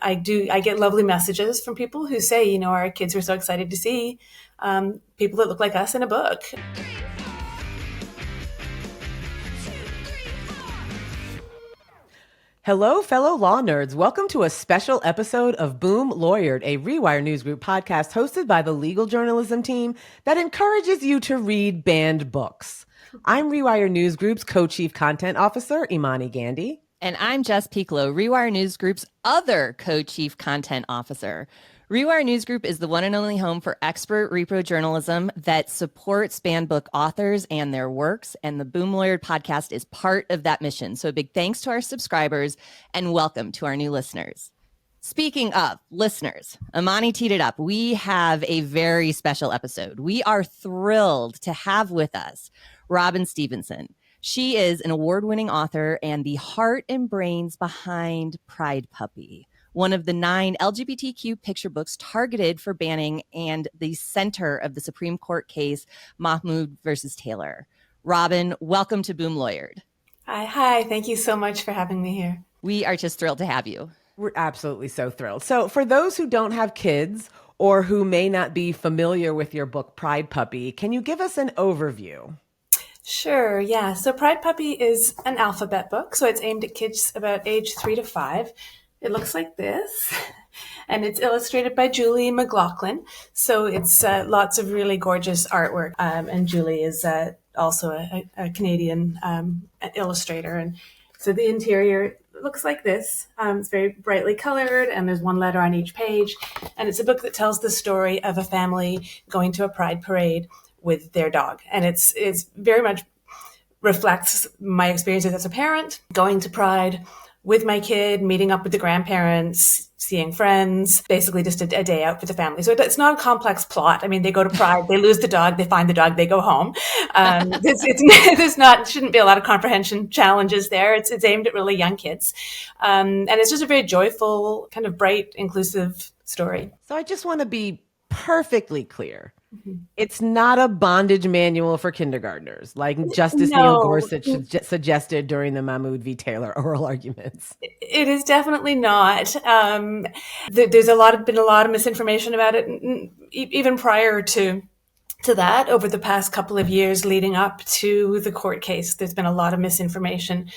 I get lovely messages from people who say, our kids were so excited to see people that look like us in a book. Hello, fellow law nerds. Welcome to a special episode of Boom Lawyered, a Rewire News Group podcast hosted by the legal journalism team that encourages you to read banned books. I'm Rewire News Group's co-chief content officer, Imani Gandhi. And I'm Jess Piccolo, Rewire News Group's other co-chief content officer. Rewire News Group is the one and only home for expert repro journalism that supports banned book authors and their works, and the Boom Lawyered podcast is part of that mission. So a big thanks to our subscribers, and welcome to our new listeners. Speaking of listeners, Imani teed it up. We have a very special episode. We are thrilled to have with us Robyn Stevenson. She is an award-winning author and the heart and brains behind Pride Puppy, one of the 9 LGBTQ picture books targeted for banning and the center of the Supreme Court case, Mahmoud versus Taylor. Robyn, welcome to Boom Lawyered. Hi. Thank you so much for having me here. We are just thrilled to have you. We're absolutely so thrilled. So for those who don't have kids or who may not be familiar with your book, Pride Puppy, can you give us an overview? Sure, yeah. So Pride Puppy is an alphabet book, so it's aimed at kids about age 3 to 5. It looks like this, and it's illustrated by Julie McLaughlin. So it's lots of really gorgeous artwork, and Julie is also a Canadian illustrator. And so the interior looks like this. It's very brightly colored, and there's one letter on each page. And it's a book that tells the story of a family going to a pride parade with their dog. And it's very much reflects my experiences as a parent, going to Pride with my kid, meeting up with the grandparents, seeing friends, basically just a day out for the family. So it's not a complex plot. I mean, they go to Pride, they lose the dog, they find the dog, they go home. Shouldn't be a lot of comprehension challenges there. It's aimed at really young kids. And it's just a very joyful, kind of bright, inclusive story. So I just want to be perfectly clear. It's not a bondage manual for kindergartners, like Justice Neil Gorsuch suggested during the Mahmoud v. Taylor oral arguments. It is definitely not. There's been a lot of misinformation about it, even prior to that. Over the past couple of years leading up to the court case, there's been a lot of misinformation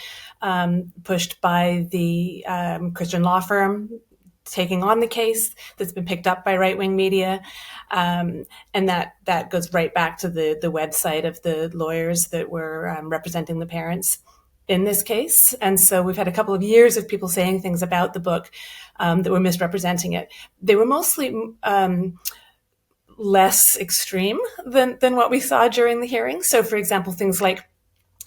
pushed by the Christian law firm taking on the case that's been picked up by right-wing media. And that goes right back to the website of the lawyers that were representing the parents in this case. And so we've had a couple of years of people saying things about the book that were misrepresenting it. They were mostly less extreme than what we saw during the hearing. So, for example, things like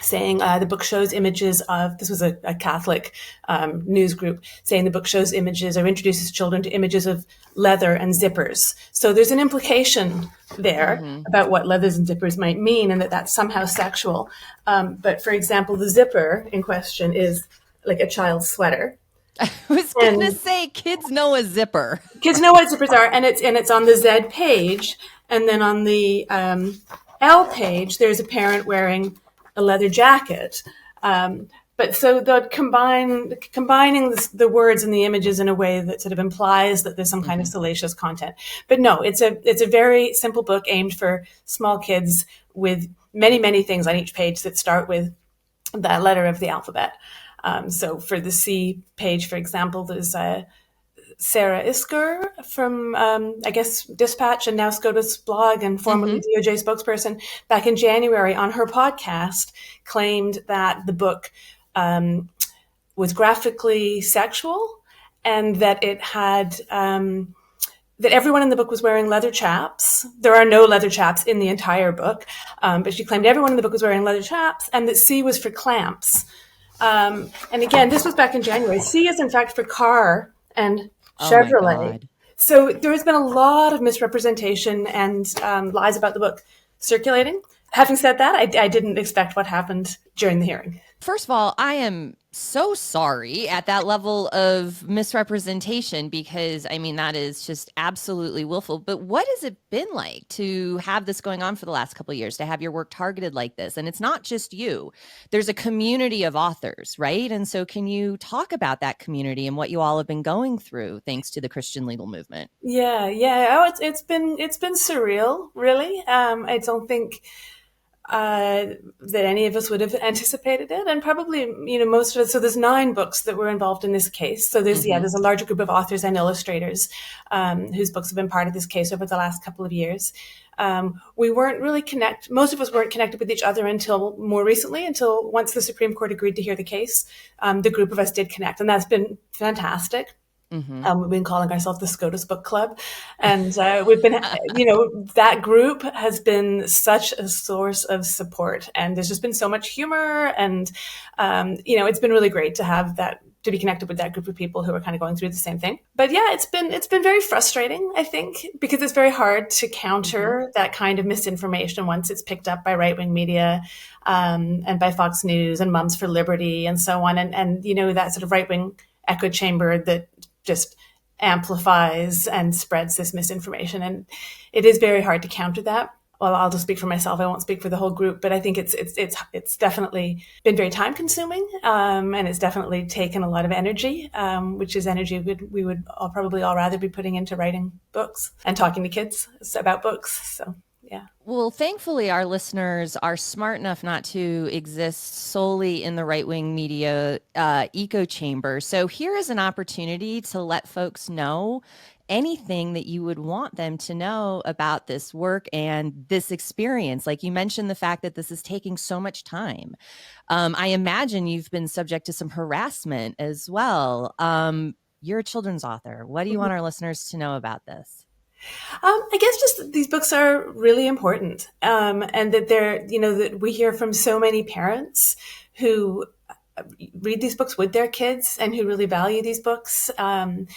saying the book shows images of, this was a Catholic news group, saying the book shows images or introduces children to images of leather and zippers. So there's an implication there about what leathers and zippers might mean and that that's somehow sexual. But for example, the zipper in question is like a child's sweater. I was going to say, kids know a zipper. Kids know what zippers are, and it's on the Z page. And then on the L page, there's a parent wearing a leather jacket. But so they're combining the words and the images in a way that sort of implies that there's some kind of salacious content. But no, it's a very simple book aimed for small kids with many, many things on each page that start with that letter of the alphabet. So for the C page, for example, there's Sarah Isker from, Dispatch and now SCOTUS blog and formerly DOJ spokesperson, back in January on her podcast claimed that the book was graphically sexual and that it had, that everyone in the book was wearing leather chaps. There are no leather chaps in the entire book, but she claimed everyone in the book was wearing leather chaps and that C was for clamps. And again, this was back in January. C is in fact for car and Chevrolet. So there has been a lot of misrepresentation and lies about the book circulating. Having said that, I didn't expect what happened during the hearing. First of all, I am so sorry at that level of misrepresentation because, I mean, that is just absolutely willful. But what has it been like to have this going on for the last couple of years, to have your work targeted like this? And it's not just you. There's a community of authors, right? And so can you talk about that community and what you all have been going through thanks to the Christian legal movement? Yeah, yeah. Oh, it's been surreal, really. I don't think that any of us would have anticipated it, and probably most of it. So there's 9 books that were involved in this case. So there's a larger group of authors and illustrators whose books have been part of this case over the last couple of years. We weren't really most of us weren't connected with each other until more recently, until once the Supreme Court agreed to hear the case. The group of us did connect, and that's been fantastic. We've been calling ourselves the SCOTUS Book Club. And we've been, that group has been such a source of support. And there's just been so much humor. And, it's been really great to have to be connected with that group of people who are kind of going through the same thing. But yeah, it's been very frustrating, I think, because it's very hard to counter that kind of misinformation once it's picked up by right-wing media and by Fox News and Moms for Liberty and so on. And that sort of right-wing echo chamber that just amplifies and spreads this misinformation. And it is very hard to counter that. Well, I'll just speak for myself. I won't speak for the whole group, but I think it's definitely been very time consuming. And it's definitely taken a lot of energy, which is energy we would probably all rather be putting into writing books and talking to kids about books. So, yeah. Well, thankfully, our listeners are smart enough not to exist solely in the right-wing media echo chamber. So here is an opportunity to let folks know anything that you would want them to know about this work and this experience. Like you mentioned, the fact that this is taking so much time. I imagine you've been subject to some harassment as well. You're a children's author. What do you want our listeners to know about this? I guess just these books are really important, and that that we hear from so many parents who read these books with their kids and who really value these books, and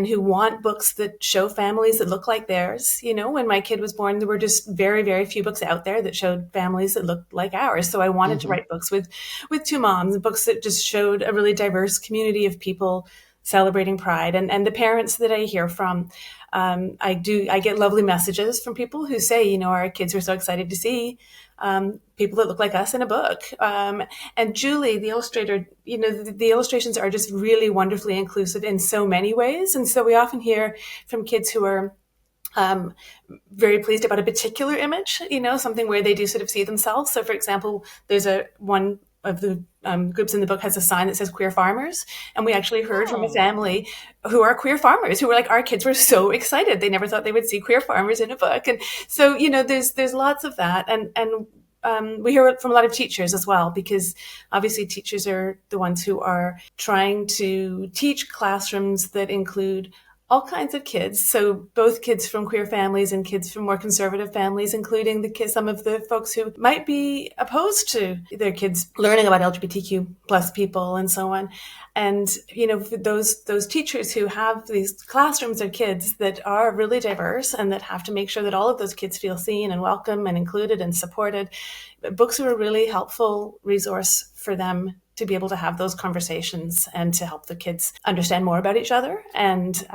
who want books that show families that look like theirs. When my kid was born, there were just very, very few books out there that showed families that looked like ours. So I wanted to write books with 2 moms, books that just showed a really diverse community of people celebrating pride. And the parents that I hear from, I get lovely messages from people who say, our kids were so excited to see people that look like us in a book. And Julie, the illustrator, the illustrations are just really wonderfully inclusive in so many ways. And so we often hear from kids who are very pleased about a particular image, something where they do sort of see themselves. So for example, there's one of the groups in the book has a sign that says queer farmers. And we actually heard from a family who are queer farmers who were like, our kids were so excited. They never thought they would see queer farmers in a book. And so, there's lots of that. And we hear it from a lot of teachers as well, because obviously teachers are the ones who are trying to teach classrooms that include all kinds of kids. So both kids from queer families and kids from more conservative families, including some of the folks who might be opposed to their kids learning about LGBTQ plus people and so on. And, for those teachers who have these classrooms of kids that are really diverse and that have to make sure that all of those kids feel seen and welcome and included and supported, books are a really helpful resource for them to be able to have those conversations and to help the kids understand more about each other and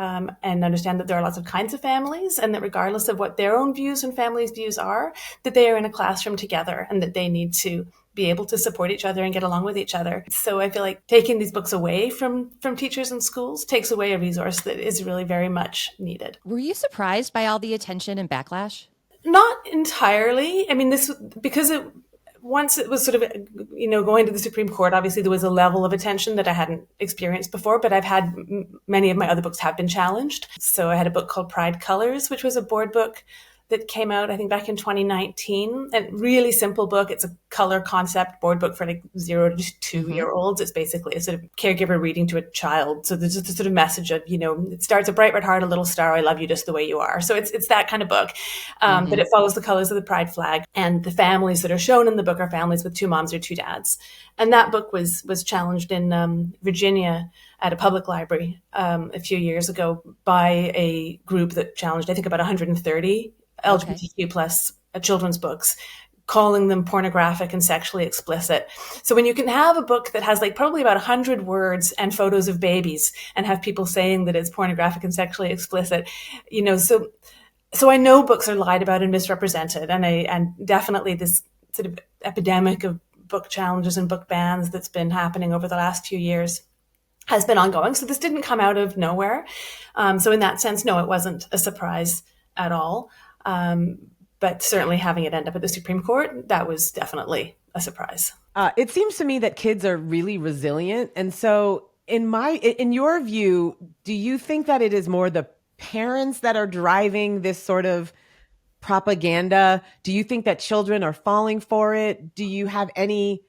understand that there are lots of kinds of families, and that regardless of what their own views and families' views are, that they are in a classroom together and that they need to be able to support each other and get along with each other. So I feel like taking these books away from teachers and schools takes away a resource that is really very much needed. Were you surprised by all the attention and backlash? Not entirely. I mean, once it was sort of, going to the Supreme Court, obviously there was a level of attention that I hadn't experienced before, but I've had many of my other books have been challenged. So I had a book called Pride Colors, which was a board book that came out, I think, back in 2019. A really simple book. It's a color concept board book for like 0 to 2-year-olds. It's basically a sort of caregiver reading to a child. So there's just a sort of message of, it starts a bright red heart, a little star, I love you just the way you are. So it's that kind of book. But it follows the colors of the pride flag. And the families that are shown in the book are families with 2 moms or 2 dads. And that book was challenged in Virginia at a public library a few years ago by a group that challenged, I think, about 130 LGBTQ plus children's books calling them pornographic and sexually explicit. So when you can have a book that has like probably about 100 words and photos of babies and have people saying that it's pornographic and sexually explicit, so I know books are lied about and misrepresented, and definitely this sort of epidemic of book challenges and book bans that's been happening over the last few years has been ongoing. So this didn't come out of nowhere. So in that sense, no, it wasn't a surprise at all. But certainly having it end up at the Supreme Court, that was definitely a surprise. It seems to me that kids are really resilient. And so in your view, do you think that it is more the parents that are driving this sort of propaganda? Do you think that children are falling for it? Do you have any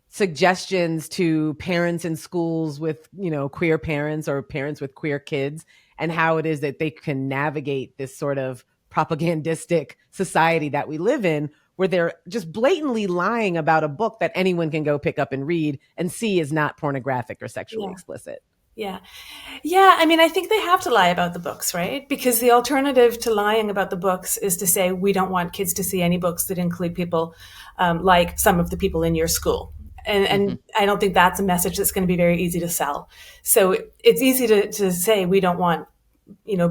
suggestions to parents in schools with, queer parents or parents with queer kids, and how it is that they can navigate this sort of propagandistic society that we live in, where they're just blatantly lying about a book that anyone can go pick up and read and see is not pornographic or sexually explicit? Yeah. I mean, I think they have to lie about the books, right? Because the alternative to lying about the books is to say, we don't want kids to see any books that include people like some of the people in your school. And I don't think that's a message that's going to be very easy to sell. So it's easy to say we don't want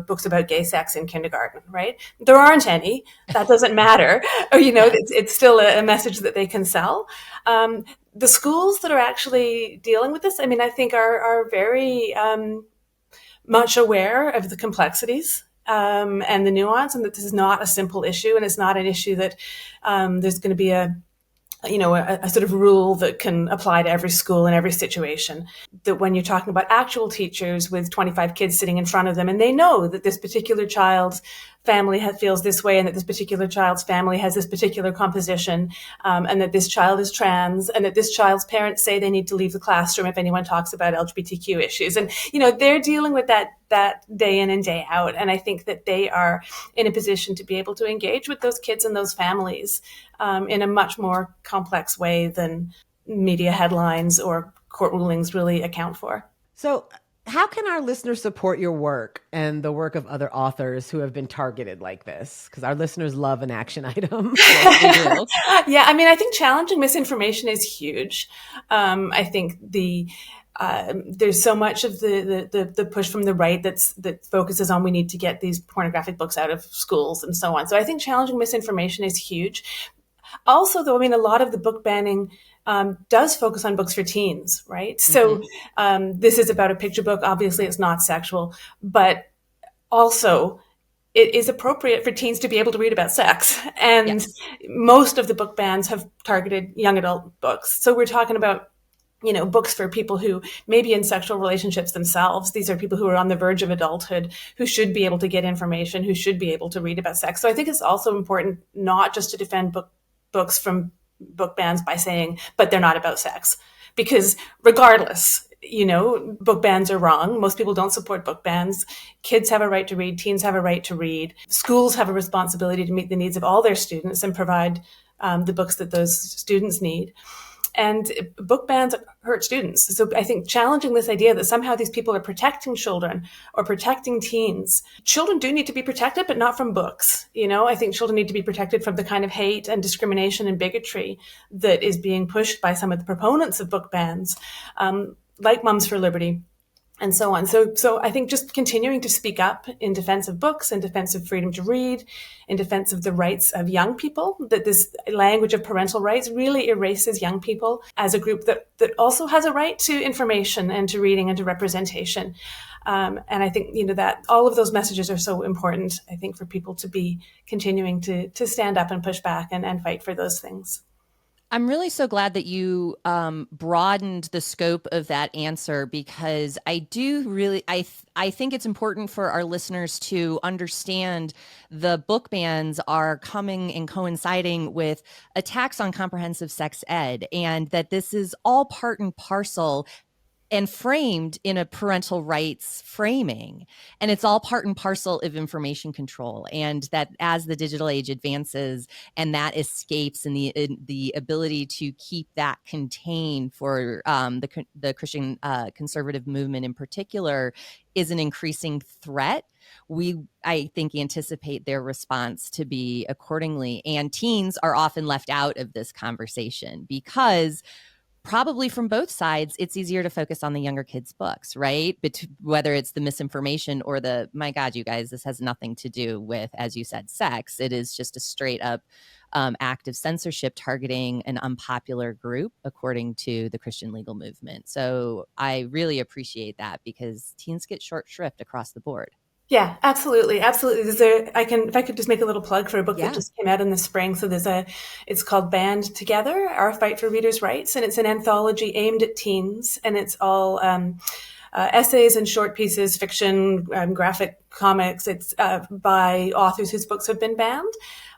books about gay sex in kindergarten, right? There aren't any. That doesn't matter. Or, it's still a message that they can sell. The schools that are actually dealing with this, I mean, I think are very much aware of the complexities and the nuance, and that this is not a simple issue, and it's not an issue that there's going to be a sort of rule that can apply to every school in every situation. That when you're talking about actual teachers with 25 kids sitting in front of them, and they know that this particular child's family feels this way, and that this particular child's family has this particular composition, and that this child is trans, and that this child's parents say they need to leave the classroom if anyone talks about LGBTQ issues. And, they're dealing with that day in and day out. And I think that they are in a position to be able to engage with those kids and those families in a much more complex way than media headlines or court rulings really account for. So how can our listeners support your work and the work of other authors who have been targeted like this? Because our listeners love an action item. Yeah, I mean, I think challenging misinformation is huge. I think there's so much of the push from the right that focuses on we need to get these pornographic books out of schools and so on. So I think challenging misinformation is huge. Also, though, I mean, a lot of the book banning does focus on books for teens, right? So this is about a picture book. Obviously, it's not sexual, but also it is appropriate for teens to be able to read about sex. And most of the book bans have targeted young adult books. So we're talking about books for people who may be in sexual relationships themselves. These are people who are on the verge of adulthood, who should be able to get information, who should be able to read about sex. So I think it's also important not just to defend books from book bans by saying, but they're not about sex. Because regardless, book bans are wrong. Most people don't support book bans. Kids have a right to read. Teens have a right to read. Schools have a responsibility to meet the needs of all their students and provide the books that those students need. And book bans hurt students. So I think challenging this idea that somehow these people are protecting children or protecting teens. Children do need to be protected, but not from books. I think children need to be protected from the kind of hate and discrimination and bigotry that is being pushed by some of the proponents of book bans, like Mums for Liberty, and so on. So I think just continuing to speak up in defense of books, in defense of freedom to read, in defense of the rights of young people, that this language of parental rights really erases young people as a group that also has a right to information and to reading and to representation. And I think, that all of those messages are so important, I think, for people to be continuing to stand up and push back and fight for those things. I'm really so glad that you broadened the scope of that answer, because I think it's important for our listeners to understand the book bans are coming and coinciding with attacks on comprehensive sex ed, and that this is all part and parcel and framed in a parental rights framing. And it's all part and parcel of information control. And that as the digital age advances and that escapes, and the ability to keep that contained for the Christian conservative movement in particular is an increasing threat, I think, anticipate their response to be accordingly. And teens are often left out of this conversation because probably from both sides, it's easier to focus on the younger kids' books, right? Whether it's the misinformation or my God, you guys, this has nothing to do with, as you said, sex. It is just a straight up act of censorship targeting an unpopular group, according to the Christian legal movement. So I really appreciate that because teens get short shrift across the board. Yeah, absolutely. Absolutely. If I could just make a little plug for a book that just came out in the spring. So it's called Band Together, Our Fight for Readers' Rights. And it's an anthology aimed at teens. And it's all essays and short pieces, fiction, graphic comics. It's by authors whose books have been banned,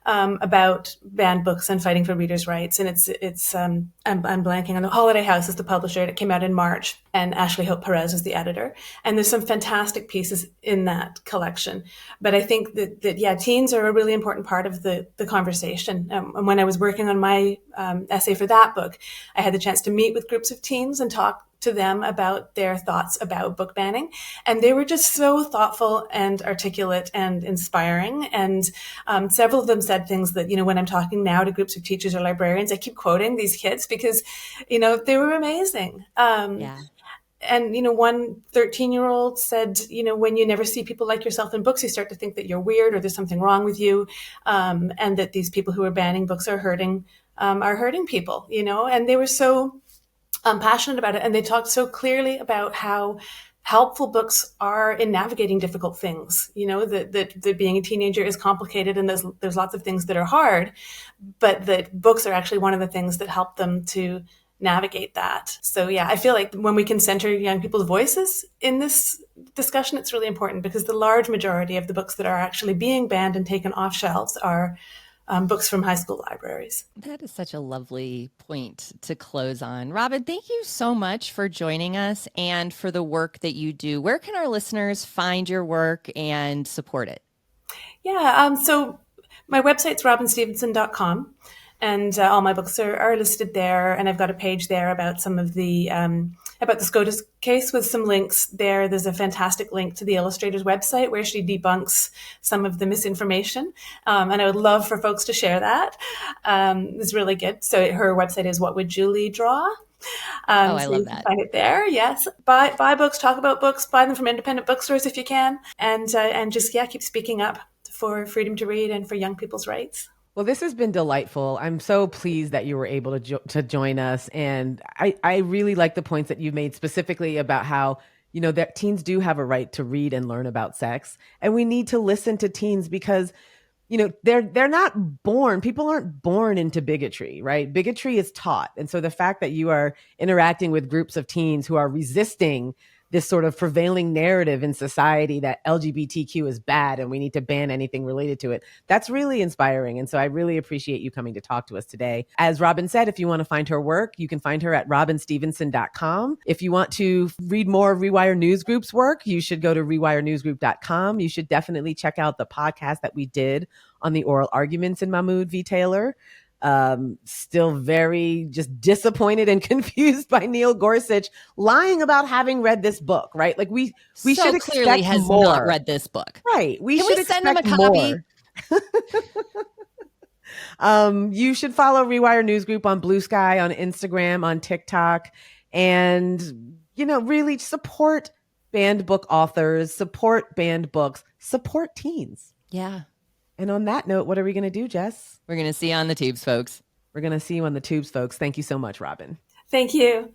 about banned books and fighting for readers' rights. And I'm blanking on Holiday House is the publisher. It came out in March, and Ashley Hope Perez is the editor. And there's some fantastic pieces in that collection. But I think that teens are a really important part of the conversation. And when I was working on my essay for that book, I had the chance to meet with groups of teens and talk to them about their thoughts about book banning. And they were just so thoughtful and articulate and inspiring. And several of them said things that, when I'm talking now to groups of teachers or librarians, I keep quoting these kids because, they were amazing. And, one 13-year-old said, when you never see people like yourself in books, you start to think that you're weird or there's something wrong with you. And that these people who are banning books are hurting people, and they were so passionate about it. And they talked so clearly about how helpful books are in navigating difficult things, that being a teenager is complicated and there's lots of things that are hard, but that books are actually one of the things that help them to navigate that. So I feel like when we can center young people's voices in this discussion, it's really important because the large majority of the books that are actually being banned and taken off shelves are books from high school libraries. That is such a lovely point to close on. Robyn, thank you so much for joining us and for the work that you do. Where can our listeners find your work and support it? So my website's robynstevenson.com, and all my books are listed there. And I've got a page there about some of the about the SCOTUS case with some links there. There's a fantastic link to the illustrator's website where she debunks some of the misinformation. And I would love for folks to share that. It's really good. So her website is What Would Julie Draw? I love that. Find it there. Yes. Buy books, talk about books, buy them from independent bookstores if you can. And just keep speaking up for freedom to read and for young people's rights. Well, this has been delightful. I'm so pleased that you were able to join us. And I really like the points that you made specifically about how, that teens do have a right to read and learn about sex. And we need to listen to teens because, they're not born. People aren't born into bigotry, right? Bigotry is taught. And so the fact that you are interacting with groups of teens who are resisting this sort of prevailing narrative in society that LGBTQ is bad and we need to ban anything related to it, that's really inspiring. And so I really appreciate you coming to talk to us today. As Robyn said, if you want to find her work, you can find her at robynstevenson.com. If you want to read more of Rewire News Group's work, you should go to rewirenewsgroup.com. You should definitely check out the podcast that we did on the oral arguments in Mahmoud v. Taylor. Still very just disappointed and confused by Neil Gorsuch lying about having read this book, right? Like we so should expect clearly has more. Not read this book, right? Can we send him a copy? You should follow Rewire News Group on Blue Sky, on Instagram, on TikTok, and really support banned book authors, support banned books, support teens. Yeah. And on that note, what are we going to do, Jess? We're going to see you on the tubes, folks. We're going to see you on the tubes, folks. Thank you so much, Robyn. Thank you.